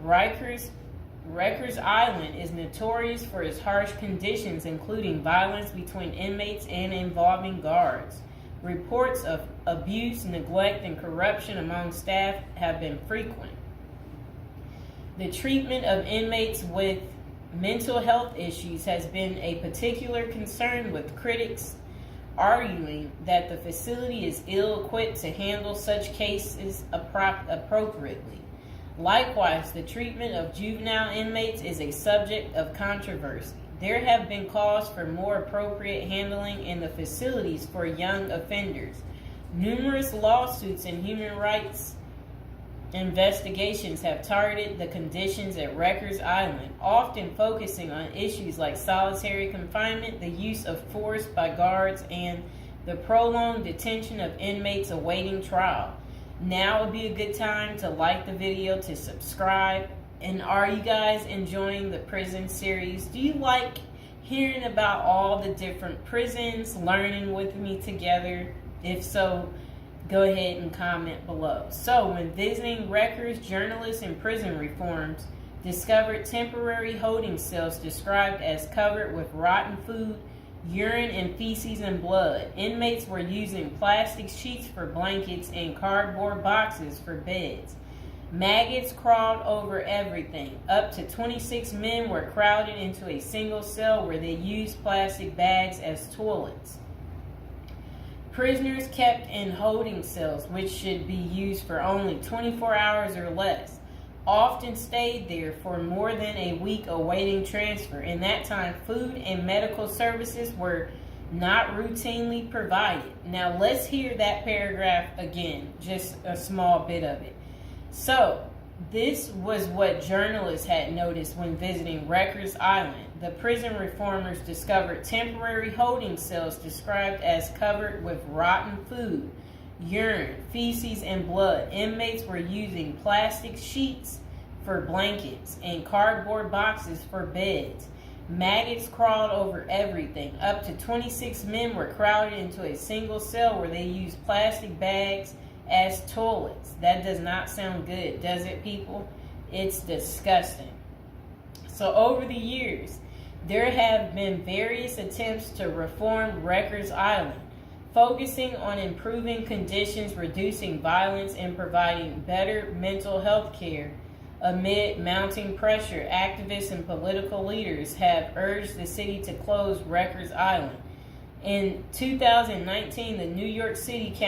Rikers Island is notorious for its harsh conditions, including violence between inmates and involving guards. Reports of abuse, neglect, and corruption among staff have been frequent. The treatment of inmates with mental health issues has been a particular concern, with critics arguing that the facility is ill-equipped to handle such cases appropriately. Likewise, the treatment of juvenile inmates is a subject of controversy. There have been calls for more appropriate handling in the facilities for young offenders. Numerous lawsuits and human rights investigations have targeted the conditions at Rikers Island, often focusing on issues like solitary confinement, the use of force by guards, and the prolonged detention of inmates awaiting trial. Now would be a good time to like the video, to subscribe. And are you guys enjoying the prison series? Do you like hearing about all the different prisons, learning with me together? If so, go ahead and comment below. So, when visiting Rikers, journalists in prison reforms discovered temporary holding cells described as covered with rotten food, urine, and feces and blood. Inmates were using plastic sheets for blankets and cardboard boxes for beds. Maggots crawled over everything. Up to 26 men were crowded into a single cell where they used plastic bags as toilets. Prisoners kept in holding cells, which should be used for only 24 hours or less, often stayed there for more than a week awaiting transfer. In that time, food and medical services were not routinely provided. Now let's hear that paragraph again, just a small bit of it. So, this was what journalists had noticed when visiting Rikers Island. The prison reformers discovered temporary holding cells described as covered with rotten food, urine, feces, and blood. Inmates were using plastic sheets for blankets and cardboard boxes for beds. Maggots crawled over everything. Up to 26 men were crowded into a single cell where they used plastic bags as toilets. That does not sound good, does it, people? It's disgusting. So over the years, there have been various attempts to reform Rikers Island, focusing on improving conditions, reducing violence, and providing better mental health care. Amid mounting pressure, activists and political leaders have urged the city to close Rikers Island. In 2019, the New York City Council